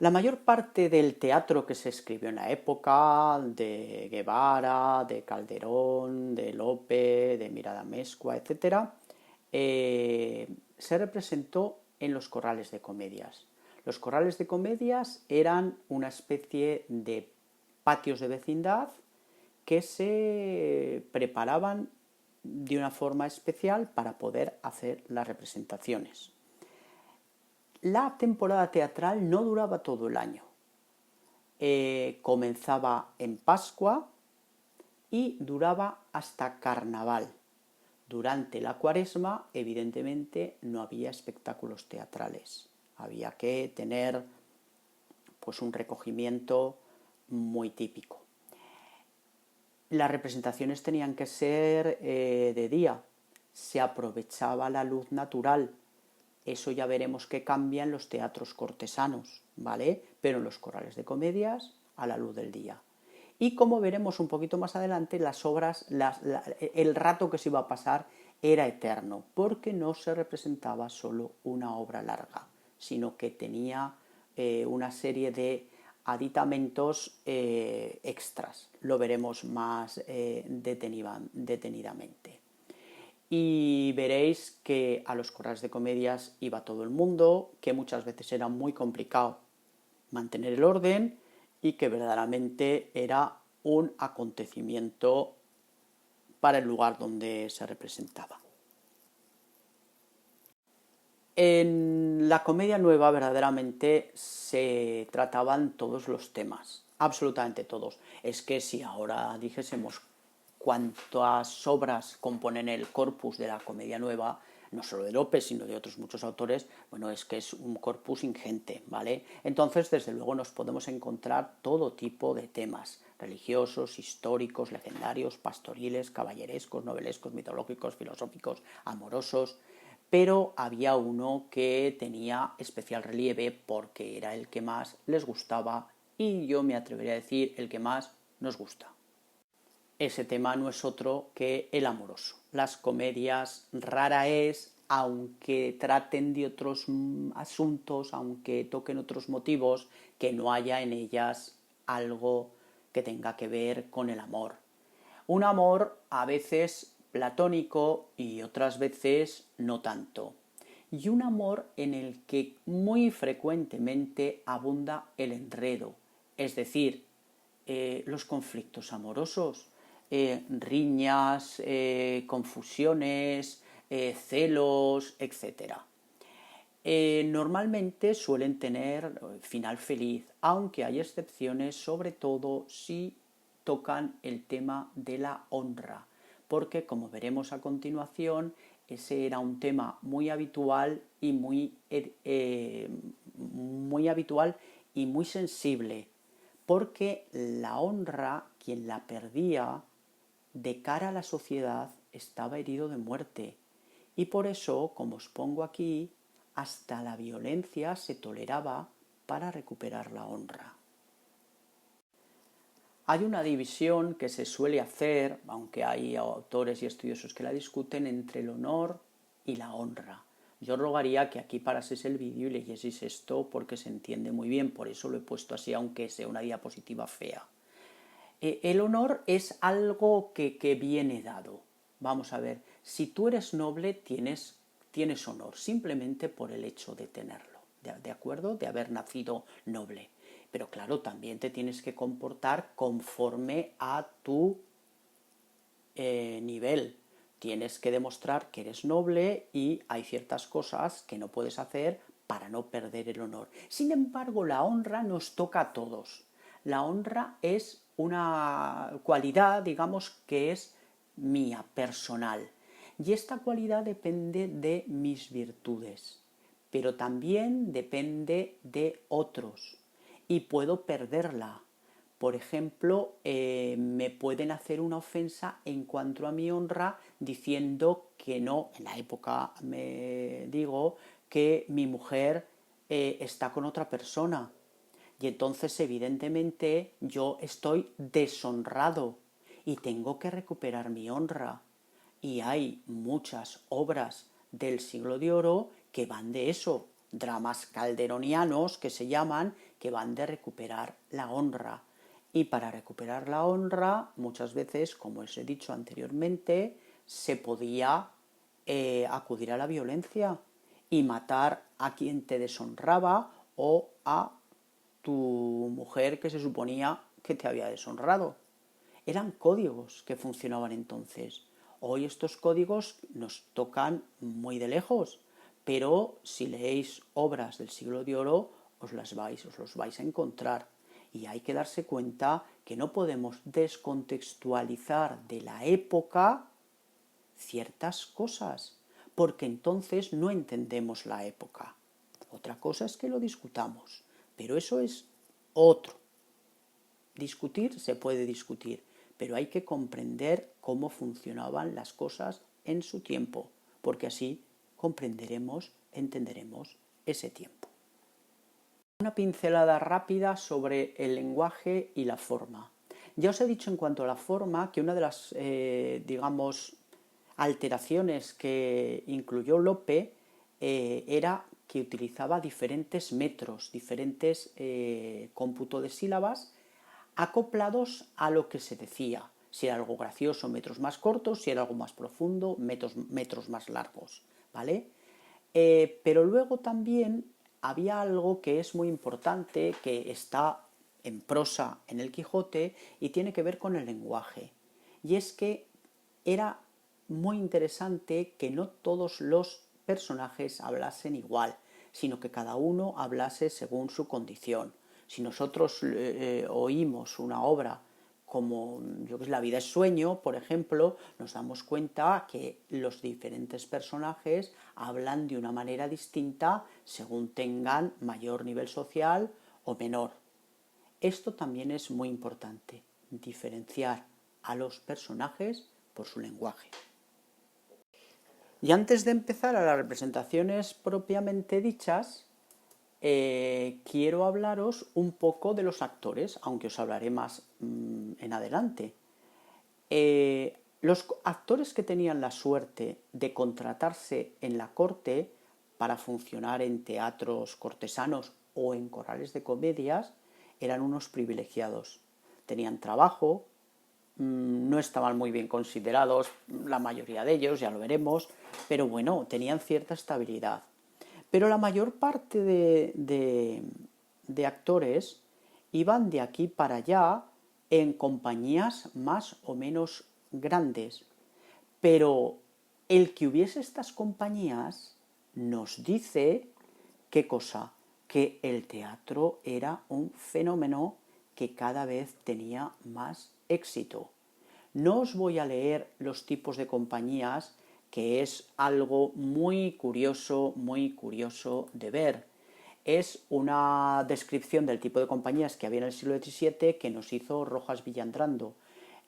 La mayor parte del teatro que se escribió en la época, de Guevara, de Calderón, de Lope, de Mirada Mescua, etc., se representó en los corrales de comedias. Los corrales de comedias eran una especie de patios de vecindad que se preparaban de una forma especial para poder hacer las representaciones. La temporada teatral no duraba todo el año. Comenzaba en Pascua y duraba hasta Carnaval. Durante la Cuaresma, evidentemente, no había espectáculos teatrales. Había que tener pues un recogimiento muy típico. Las representaciones tenían que ser de día. Se aprovechaba la luz natural. Eso ya veremos que cambia en los teatros cortesanos, ¿vale? Pero en los corrales de comedias, a la luz del día. Y como veremos un poquito más adelante, las obras, el rato que se iba a pasar era eterno, porque no se representaba solo una obra larga, sino que tenía una serie de aditamentos extras. Lo veremos más detenidamente. Y veréis que a los corrales de comedias iba todo el mundo, que muchas veces era muy complicado mantener el orden y que verdaderamente era un acontecimiento para el lugar donde se representaba. En la comedia nueva verdaderamente se trataban todos los temas, absolutamente todos. Es que si ahora dijésemos cuántas obras componen el corpus de la comedia nueva, no solo de López, sino de otros muchos autores, bueno, es que es un corpus ingente, ¿vale? Entonces, desde luego, nos podemos encontrar todo tipo de temas, religiosos, históricos, legendarios, pastoriles, caballerescos, novelescos, mitológicos, filosóficos, amorosos, pero había uno que tenía especial relieve porque era el que más les gustaba y yo me atrevería a decir el que más nos gusta. Ese tema no es otro que el amoroso. Las comedias rara es, aunque traten de otros asuntos, aunque toquen otros motivos, que no haya en ellas algo que tenga que ver con el amor. Un amor a veces platónico y otras veces no tanto. Y un amor en el que muy frecuentemente abunda el enredo, es decir, los conflictos amorosos, riñas, confusiones, celos, etcétera. Normalmente suelen tener final feliz, aunque hay excepciones, sobre todo si tocan el tema de la honra, porque como veremos a continuación, ese era un tema muy habitual y muy habitual y muy sensible, porque la honra, quien la perdía, de cara a la sociedad, estaba herido de muerte. Y por eso, como os pongo aquí, hasta la violencia se toleraba para recuperar la honra. Hay una división que se suele hacer, aunque hay autores y estudiosos que la discuten, entre el honor y la honra. Yo rogaría que aquí parases el vídeo y leyeseis esto porque se entiende muy bien, por eso lo he puesto así, aunque sea una diapositiva fea. El honor es algo que viene dado. Vamos a ver, si tú eres noble tienes honor, simplemente por el hecho de tenerlo, ¿de acuerdo? De haber nacido noble. Pero claro, también te tienes que comportar conforme a tu nivel. Tienes que demostrar que eres noble y hay ciertas cosas que no puedes hacer para no perder el honor. Sin embargo, la honra nos toca a todos. La honra es una cualidad, digamos, que es mía, personal. Y esta cualidad depende de mis virtudes, pero también depende de otros. Y puedo perderla. Por ejemplo, me pueden hacer una ofensa en cuanto a mi honra diciendo que no, en la época me digo que mi mujer está con otra persona. Y entonces, evidentemente, yo estoy deshonrado y tengo que recuperar mi honra. Y hay muchas obras del siglo de oro que van de eso, dramas calderonianos que se llaman, que van de recuperar la honra. Y para recuperar la honra, muchas veces, como os he dicho anteriormente, se podía acudir a la violencia y matar a quien te deshonraba o a tu mujer que se suponía que te había deshonrado. Eran códigos que funcionaban entonces. Hoy estos códigos nos tocan muy de lejos, pero si leéis obras del siglo de oro, os los vais a encontrar. Y hay que darse cuenta que no podemos descontextualizar de la época ciertas cosas, porque entonces no entendemos la época. Otra cosa es que lo discutamos, pero eso es otro. Discutir se puede discutir, pero hay que comprender cómo funcionaban las cosas en su tiempo, porque así comprenderemos, entenderemos ese tiempo. Una pincelada rápida sobre el lenguaje y la forma. Ya os he dicho en cuanto a la forma que una de las, digamos, alteraciones que incluyó Lope era que utilizaba diferentes metros, diferentes cómputo de sílabas acoplados a lo que se decía. Si era algo gracioso, metros más cortos; si era algo más profundo, metros más largos, ¿vale? Pero luego también había algo que es muy importante, que está en prosa en el Quijote y tiene que ver con el lenguaje. Y es que era muy interesante que no todos los personajes hablasen igual, sino que cada uno hablase según su condición. Si nosotros oímos una obra como yo que sé, La vida es sueño, por ejemplo, nos damos cuenta que los diferentes personajes hablan de una manera distinta según tengan mayor nivel social o menor. Esto también es muy importante, diferenciar a los personajes por su lenguaje. Y antes de empezar a las representaciones propiamente dichas, quiero hablaros un poco de los actores, aunque os hablaré más en adelante. Los actores que tenían la suerte de contratarse en la corte para funcionar en teatros cortesanos o en corrales de comedias eran unos privilegiados. Tenían trabajo, no estaban muy bien considerados la mayoría de ellos, ya lo veremos, pero bueno, tenían cierta estabilidad. Pero la mayor parte de actores iban de aquí para allá en compañías más o menos grandes. Pero el que hubiese estas compañías nos dice, ¿qué cosa? Que el teatro era un fenómeno que cada vez tenía más éxito. No os voy a leer los tipos de compañías, que es algo muy curioso de ver. Es una descripción del tipo de compañías que había en el siglo XVII que nos hizo Rojas Villandrando.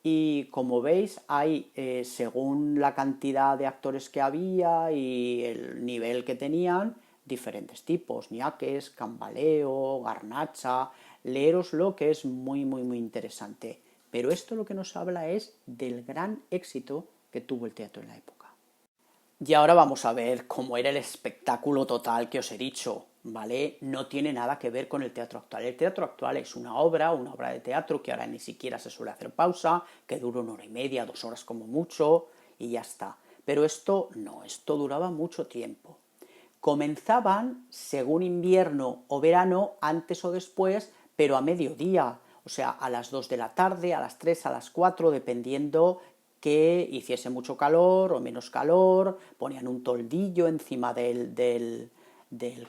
Y como veis, hay, según la cantidad de actores que había y el nivel que tenían, diferentes tipos: ñaques, cambaleo, garnacha. Leeroslo, que es muy interesante. Pero esto lo que nos habla es del gran éxito que tuvo el teatro en la época. Y ahora vamos a ver cómo era el espectáculo total que os he dicho, ¿vale? No tiene nada que ver con el teatro actual. El teatro actual es una obra de teatro que ahora ni siquiera se suele hacer pausa, que dura 1 hora y media, 2 horas como mucho, y ya está. Pero esto no, esto duraba mucho tiempo. Comenzaban según invierno o verano, antes o después, pero a mediodía, o sea, a las 2 de la tarde, a las 3, a las 4, dependiendo que hiciese mucho calor o menos calor. Ponían un toldillo encima del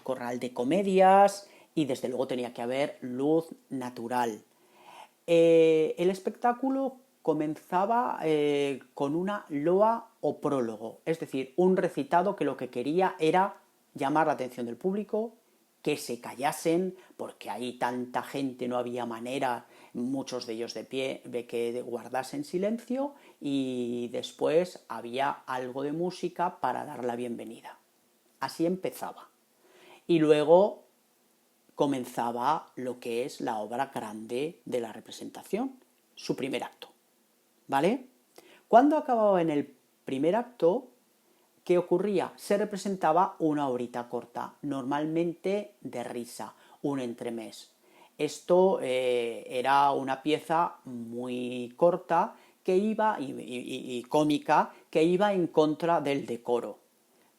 corral de comedias y desde luego tenía que haber luz natural. El espectáculo comenzaba con una loa o prólogo, es decir, un recitado que lo que quería era llamar la atención del público, que se callasen, porque ahí tanta gente no había manera, muchos de ellos de pie, de que guardasen silencio, y después había algo de música para dar la bienvenida. Así empezaba. Y luego comenzaba lo que es la obra grande de la representación, su primer acto, ¿vale? Cuando acababa en el primer acto, ¿qué ocurría? Se representaba una horita corta, normalmente de risa, un entremés. Esto era una pieza muy corta que iba, y cómica, que iba en contra del decoro.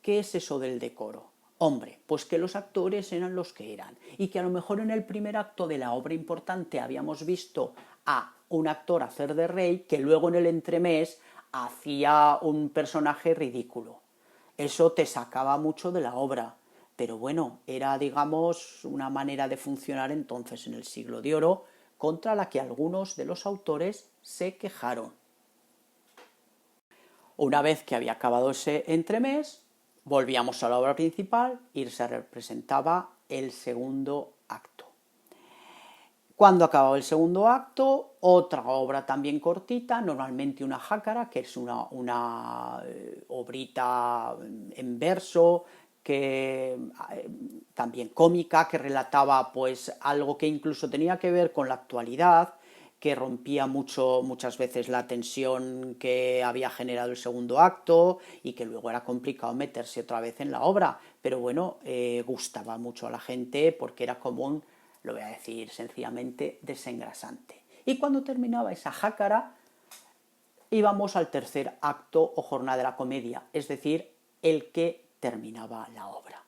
¿Qué es eso del decoro? Hombre, pues que los actores eran los que eran y que a lo mejor en el primer acto de la obra importante habíamos visto a un actor hacer de rey que luego en el entremés hacía un personaje ridículo. Eso te sacaba mucho de la obra, pero bueno, era digamos una manera de funcionar entonces en el siglo de oro contra la que algunos de los autores se quejaron. Una vez que había acabado ese entremés, volvíamos a la obra principal y se representaba el segundo acto. Cuando acababa el segundo acto, otra obra también cortita, normalmente una jácara, que es una obrita en verso, que también cómica, que relataba pues algo que incluso tenía que ver con la actualidad, que rompía muchas veces la tensión que había generado el segundo acto y que luego era complicado meterse otra vez en la obra, pero bueno, gustaba mucho a la gente porque era común, lo voy a decir sencillamente, desengrasante. Y cuando terminaba esa jácara, íbamos al tercer acto o jornada de la comedia, es decir, el que terminaba la obra.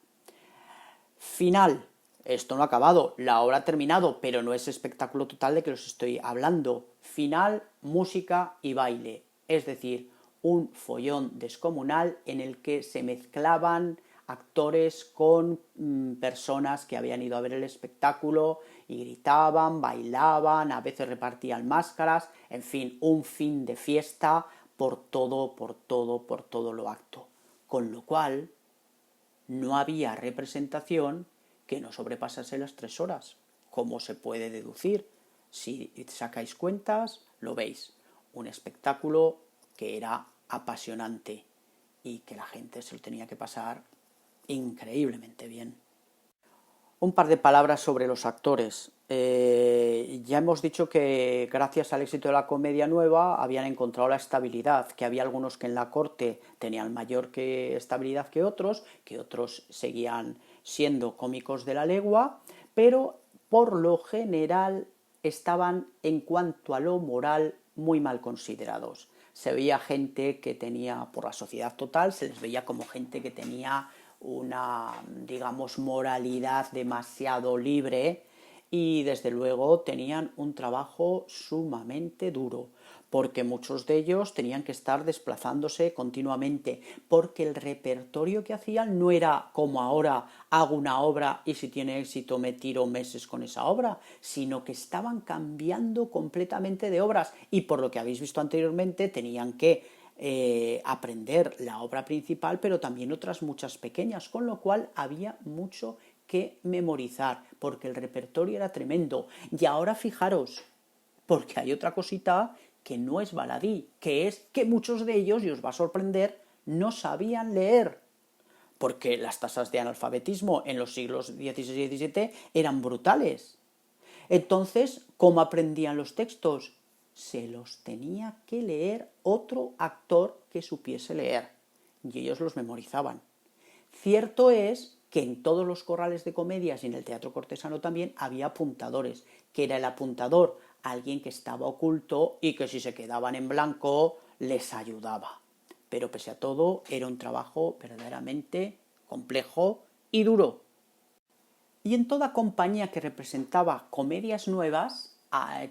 Final. Esto no ha acabado, la obra ha terminado, pero no es espectáculo total de que os estoy hablando. Final, música y baile, es decir, un follón descomunal en el que se mezclaban actores con personas que habían ido a ver el espectáculo y gritaban, bailaban, a veces repartían máscaras, en fin, un fin de fiesta por todo lo acto. Con lo cual, no había representación que no sobrepasase las 3 horas. ¿Cómo se puede deducir? Si sacáis cuentas, lo veis. Un espectáculo que era apasionante y que la gente se lo tenía que pasar increíblemente bien. Un par de palabras sobre los actores. Ya hemos dicho que gracias al éxito de la comedia nueva habían encontrado la estabilidad, que había algunos que en la corte tenían mayor estabilidad que otros seguían siendo cómicos de la legua, pero por lo general estaban en cuanto a lo moral muy mal considerados. Se veía gente que tenía, por la sociedad total, se les veía como gente que tenía una, digamos, moralidad demasiado libre y desde luego tenían un trabajo sumamente duro, porque muchos de ellos tenían que estar desplazándose continuamente, porque el repertorio que hacían no era como ahora hago una obra y si tiene éxito me tiro meses con esa obra, sino que estaban cambiando completamente de obras y por lo que habéis visto anteriormente tenían que aprender la obra principal, pero también otras muchas pequeñas, con lo cual había mucho que memorizar, porque el repertorio era tremendo. Y ahora fijaros, porque hay otra cosita que no es baladí, que es que muchos de ellos, y os va a sorprender, no sabían leer, porque las tasas de analfabetismo en los siglos XVI y XVII eran brutales. Entonces, ¿cómo aprendían los textos? Se los tenía que leer otro actor que supiese leer, y ellos los memorizaban. Cierto es que en todos los corrales de comedias y en el teatro cortesano también había apuntadores, que era el apuntador, alguien que estaba oculto y que si se quedaban en blanco les ayudaba. Pero pese a todo era un trabajo verdaderamente complejo y duro. Y en toda compañía que representaba comedias nuevas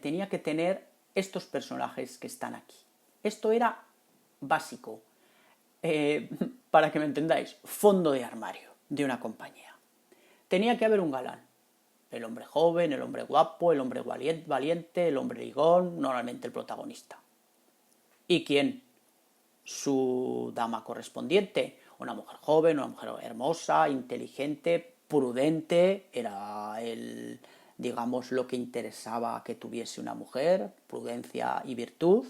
tenía que tener estos personajes que están aquí. Esto era básico. Para que me entendáis, fondo de armario de una compañía. Tenía que haber un galán. El hombre joven, el hombre guapo, el hombre valiente, el hombre ligón, normalmente el protagonista. ¿Y quién? Su dama correspondiente. Una mujer joven, una mujer hermosa, inteligente, prudente. Era digamos, lo que interesaba que tuviese una mujer, prudencia y virtud.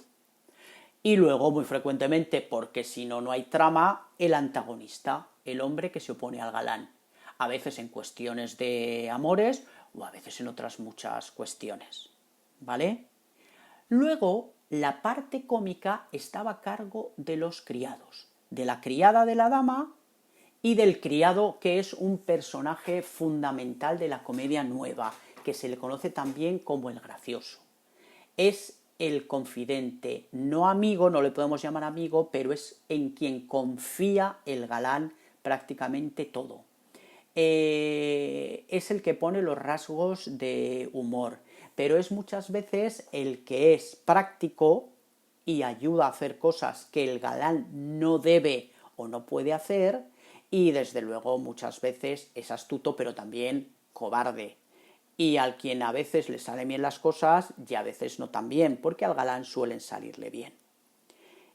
Y luego, muy frecuentemente, porque si no, no hay trama, el antagonista, el hombre que se opone al galán. A veces en cuestiones de amores o a veces en otras muchas cuestiones. ¿Vale? Luego, la parte cómica estaba a cargo de los criados. de la criada de la dama y del criado, que es un personaje fundamental de la comedia nueva, que se le conoce también como el gracioso. Es el confidente, no amigo, no le podemos llamar amigo, pero es en quien confía el galán prácticamente todo. Es el que pone los rasgos de humor, pero es muchas veces el que es práctico y ayuda a hacer cosas que el galán no debe o no puede hacer, y desde luego muchas veces es astuto pero también cobarde, y al quien a veces le salen bien las cosas y a veces no tan bien, porque al galán suelen salirle bien.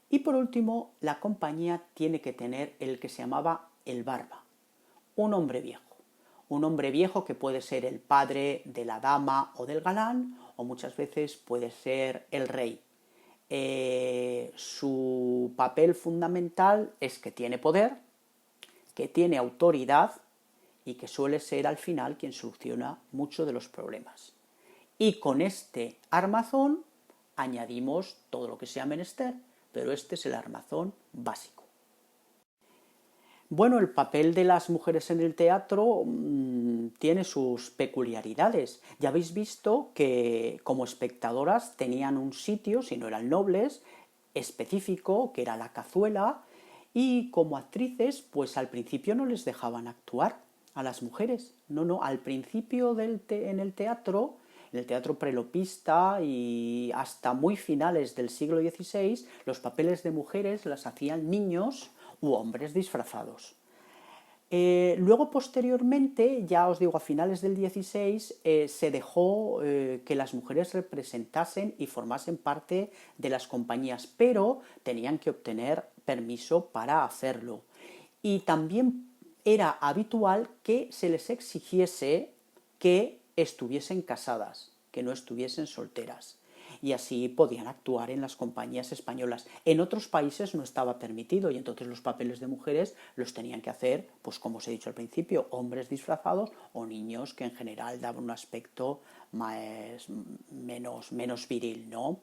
Y por último, la compañía tiene que tener el que se llamaba el barba, un hombre viejo. Un hombre viejo que puede ser el padre de la dama o del galán, o muchas veces puede ser el rey. Su papel fundamental es que tiene poder, que tiene autoridad y que suele ser al final quien soluciona muchos de los problemas. Y con este armazón añadimos todo lo que sea menester, pero este es el armazón básico. Bueno, el papel de las mujeres en el teatro tiene sus peculiaridades. Ya habéis visto que como espectadoras tenían un sitio, si no eran nobles, específico, que era la cazuela, y como actrices, pues al principio no les dejaban actuar a las mujeres. No, al principio en el teatro prelopista y hasta muy finales del siglo XVI, los papeles de mujeres las hacían niños u hombres disfrazados. Luego, posteriormente, ya os digo, a finales del XVI, se dejó que las mujeres representasen y formasen parte de las compañías, pero tenían que obtener permiso para hacerlo. Y también era habitual que se les exigiese que estuviesen casadas, que no estuviesen solteras, y así podían actuar en las compañías españolas. En otros países no estaba permitido y entonces los papeles de mujeres los tenían que hacer, pues como os he dicho al principio, hombres disfrazados o niños que en general daban un aspecto menos viril, ¿no?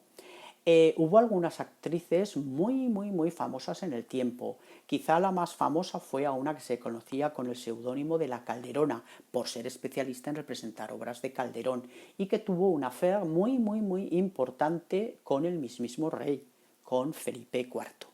Hubo algunas actrices muy famosas en el tiempo. Quizá la más famosa fue a una que se conocía con el seudónimo de La Calderona, por ser especialista en representar obras de Calderón, y que tuvo una affaire muy importante con el mismísimo rey, con Felipe IV.